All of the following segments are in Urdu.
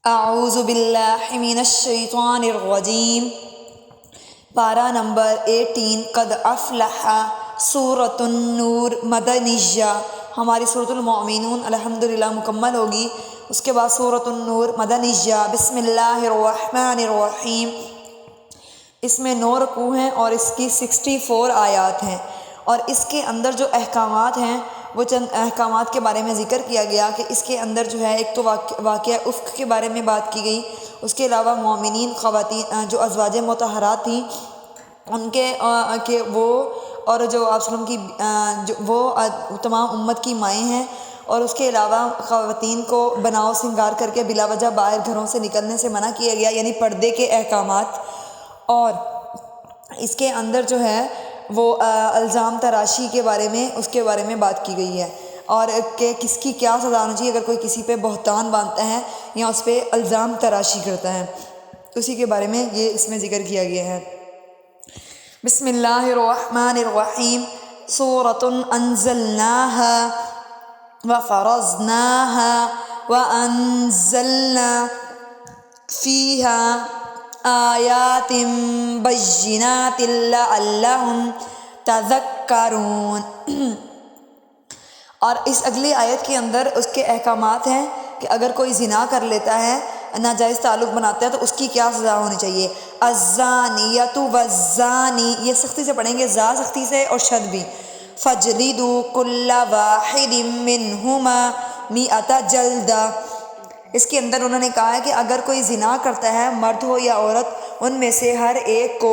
اعوذ باللہ من الشیطان الرجیم۔ پارہ نمبر 18 قد افلح سورۃ النور مدنیہ۔ ہماری سورۃ المؤمنون الحمدللہ مکمل ہوگی۔ اس کے بعد سورۃ النور مدنیہ۔ بسم اللہ الرحمن الرحیم۔ اس میں 9 رکوع ہیں اور اس کی 64 آیات ہیں، اور اس کے اندر جو احکامات ہیں وہ چند احکامات کے بارے میں ذکر کیا گیا کہ اس کے اندر جو ہے ایک تو واقعہ افک کے بارے میں بات کی گئی، اس کے علاوہ مومنین خواتین جو ازواج مطہرات تھیں ان کے وہ اور جو آپ وسلم کی وہ تمام امت کی مائیں ہیں، اور اس کے علاوہ خواتین کو بناؤ سنگار کر کے بلا وجہ باہر گھروں سے نکلنے سے منع کیا گیا، یعنی پردے کے احکامات۔ اور اس کے اندر جو ہے وہ الزام تراشی کے بارے میں بات کی گئی ہے، اور کہ کس کی کیا سزا ہونی چاہیے اگر کوئی کسی پہ بہتان باندھتا ہے یا اس پہ الزام تراشی کرتا ہے، اسی کے بارے میں یہ اس میں ذکر کیا گیا ہے۔ بسم اللہ الرحمن الرحیم۔ سورۃ انزلناها وفرضناها وانزلنا فیہا آیات بینات لعلہم تذکرون۔ اور اس اگلی آیت کے اندر اس کے احکامات ہیں کہ اگر کوئی زنا کر لیتا ہے، ناجائز تعلق بناتا ہے تو اس کی کیا سزا ہونی چاہیے۔ الزانیۃ والزانی، یہ سختی سے پڑھیں گے، زا سختی سے اور شد بھی۔ فجلدوا کل واحد منہما مئۃ جلدہ۔ اس کے اندر انہوں نے کہا ہے کہ اگر کوئی زنا کرتا ہے، مرد ہو یا عورت، ان میں سے ہر ایک کو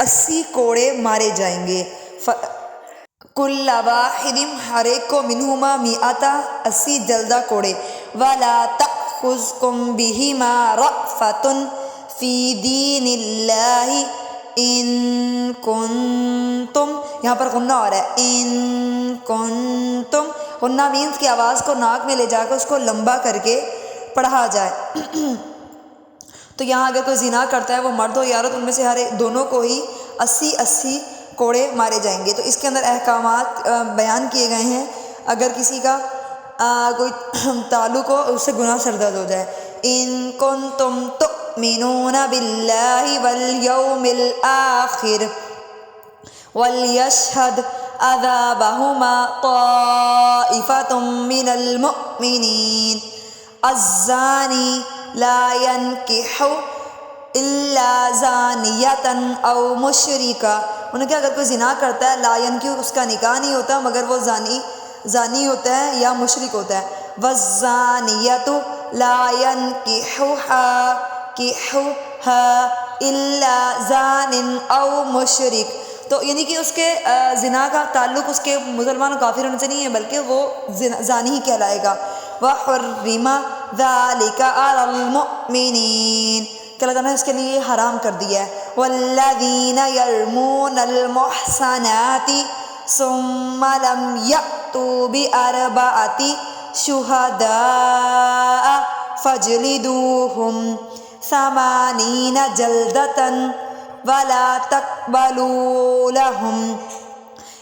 80 کوڑے مارے جائیں گے۔ کل واحد، ہر ایک کو، منہما مئۃ، 80 جلدہ کوڑے۔ ولا تأخذکم بہما رأفۃ فی دین اللہ ان کنتم، یہاں پر غنہ ہو رہا ہے، ان کنتم، غنہ مینس کی آواز کو ناک میں لے جا کر اس کو لمبا کر کے پڑھا جائے۔ تو یہاں اگر کوئی زنا کرتا ہے، وہ مرد ہو یا عورت، ان میں سے ہر ایک دونوں کو ہی 80 کوڑے مارے جائیں گے۔ تو اس کے اندر احکامات بیان کیے گئے ہیں، اگر کسی کا کوئی تعلق ہو، اس سے گناہ سرزد ہو جائے۔ ان کنتم تؤمنون باللہ والیوم الآخر ولیشہد عذابہما طائفۃ من المؤمنین۔ الزانی لا ینکح الا زانیۃ او مشرکہ۔ انہوں نے کہا اگر کوئی زنا کرتا ہے، لا ینکح، اس کا نکاح نہیں ہوتا مگر وہ زانی ہوتا ہے یا مشرک ہوتا ہے۔ والزانیۃ لا ینکحها الا زان او مشرک۔ تو یعنی کہ اس کے زنا کا تعلق اس کے مسلمان و کافر ہونے سے نہیں ہے، بلکہ وہ زانی ہی کہلائے گا۔ وحرم ذلک علی المؤمنین، کہ اللہ تعالیٰ نے اس کے لیے حرام کر دیا ہے۔ والذین یرمون المحصنات ثم لم یأتوا بأربعۃ شہداء فاجلدوہم 80 جلدۃ ولا تقبلوا لہم۔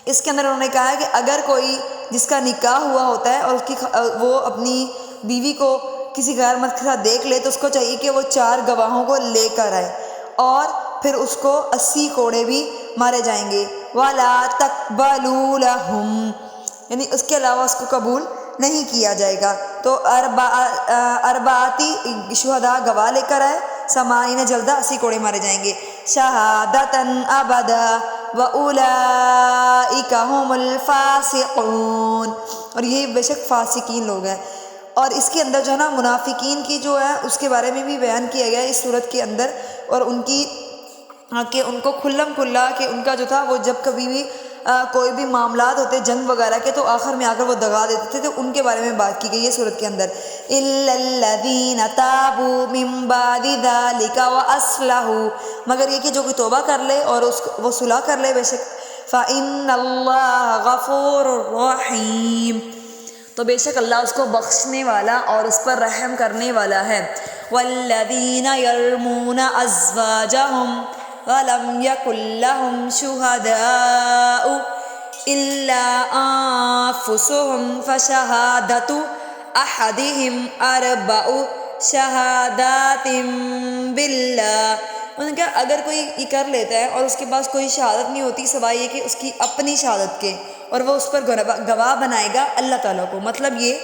اس کے اندر انہوں نے کہا ہے کہ اگر کوئی جس کا نکاح ہوا ہوتا ہے اور وہ اپنی بیوی کو کسی غیر مرد کے ساتھ دیکھ لے، تو اس کو چاہیے کہ وہ 4 گواہوں کو لے کر آئے، اور پھر اس کو 80 کوڑے بھی مارے جائیں گے۔ وَلَا تَقْبَلُوا لَهُمْ، یعنی اس کے علاوہ اس کو قبول نہیں کیا جائے گا۔ تو اربعاتی شہداء گواہ لے کر آئے، 80 جلدہ، 80 کوڑے مارے جائیں گے۔ شہادتاً ابدا وَأُولَئِكَ هُمُ الْفَاسِقُونَ، اور یہ بے شک فاسقین لوگ ہیں۔ اور اس کے اندر جو ہے نا منافقین کی جو ہے اس کے بارے میں بھی بیان کیا گیا ہے اس صورت کے اندر، اور ان کی کہ ان کو کھلم کھلا کہ ان کا جو تھا وہ جب کبھی بھی کوئی بھی معاملات ہوتے جنگ وغیرہ کے، تو آخر میں آ کر وہ دگا دیتے تھے، تو ان کے بارے میں بات کی گئی ہے صورت کے اندر۔ إِلَّا الَّذِينَ تَابُوا مِن بَعْدِ ذَلِكَ وَأَصْلَحُوا، مگر یہ کہ جو کوئی توبہ کر لے اور وہ صلح کر لے، بے شک فَإِنَّ اللَّهَ غَفُورٌ رَحِيمٌ، تو بے شک اللہ اس کو بخشنے والا اور اس پر رحم کرنے والا ہے۔ وَالَّذِينَ يَرْمُونَ أَزْوَاجَهُمْ وَلَمْ يَكُنْ لَهُمْ شُهَدَاءُ إِلَّا أَنفُسُهُمْ فَشَهَادَةُ أَحَدِهِمْ أَرْبَعُ شہادات باللہ، انہوں نے کہا اگر کوئی یہ کر لیتا ہے اور اس کے پاس کوئی شہادت نہیں ہوتی سوائے یہ کہ اس کی اپنی شہادت کے، اور وہ اس پر گواہ بنائے گا اللہ تعالیٰ کو، مطلب یہ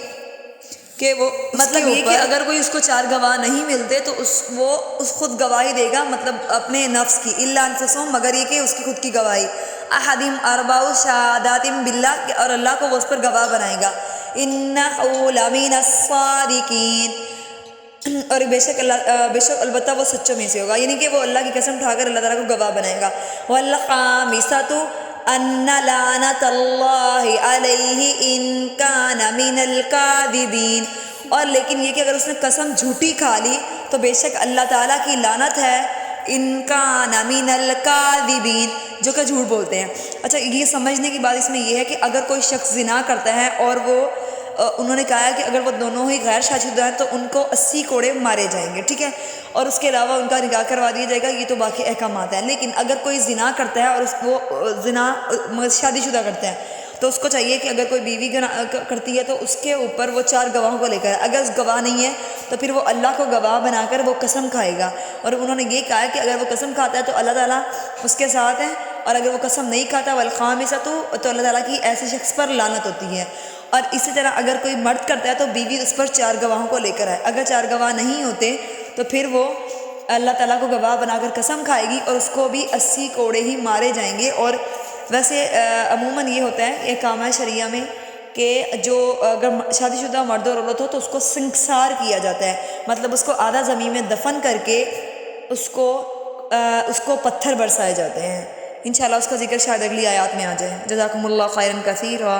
کہ اگر کوئی اس کو 4 گواہ نہیں ملتے تو وہ خود گواہی دے گا، مطلب اپنے نفس کی، الا انفسہم، مگر یہ کہ اس کی خود کی گواہی، احدہم 4 شہادات باللہ، اور اللہ کو وہ اس پر گواہ بنائے گا، انہ لمن الصادقین، اور بے شک البتہ وہ سچوں میں سے ہوگا، یعنی کہ وہ اللہ کی قسم اٹھا کر اللہ تعالیٰ کو گواہ بنائے گا۔ والخامسۃ ان لعنۃ اللہ علیہ ان کان من الکاذبین، اور لیکن یہ کہ اگر اس نے قسم جھوٹی کھا لی تو بے شک اللہ تعالیٰ کی لعنت ہے، ان کان من الکاذبین، جو کہ جھوٹ بولتے ہیں۔ اچھا، یہ سمجھنے کی بات اس میں یہ ہے کہ اگر کوئی شخص زنا کرتا ہے اور وہ انہوں نے کہا ہے کہ اگر وہ دونوں ہی غیر شادی شدہ ہیں تو ان کو 80 کوڑے مارے جائیں گے، ٹھیک ہے، اور اس کے علاوہ ان کا نکاح کروا دیا جائے گا، یہ تو باقی احکامات ہیں۔ لیکن اگر کوئی زنا کرتا ہے اور وہ زنا شادی شدہ کرتا ہے تو اس کو چاہیے کہ اگر کوئی بیوی کرتی ہے تو اس کے اوپر وہ 4 گواہوں کو لے کر، اگر گواہ نہیں ہے تو پھر وہ اللہ کو گواہ بنا کر وہ قسم کھائے گا، اور انہوں نے یہ کہا ہے کہ اگر وہ قسم کھاتا ہے تو اللہ تعالیٰ اس کے ساتھ ہے، اور اگر وہ قسم نہیں کھاتا والخامسۃ تو اللہ تعالیٰ کی ایسے شخص پر لعنت ہوتی ہے۔ اور اسی طرح اگر کوئی مرد کرتا ہے تو بیوی اس پر 4 گواہوں کو لے کر آئے، اگر 4 گواہ نہیں ہوتے تو پھر وہ اللہ تعالیٰ کو گواہ بنا کر قسم کھائے گی اور اس کو بھی 80 کوڑے ہی مارے جائیں گے۔ اور ویسے عموماً یہ ہوتا ہے، یہ احکام ہے شریعہ میں کہ جو اگر شادی شدہ مرد اور عورت ہو تو اس کو سنگسار کیا جاتا ہے، مطلب اس کو آدھا زمین میں دفن کر کے اس کو پتھر برسائے جاتے ہیں۔ انشاءاللہ اس کا ذکر شاید اگلی آیات میں آ جائے۔ جزاکم اللہ خیرا کثیرا۔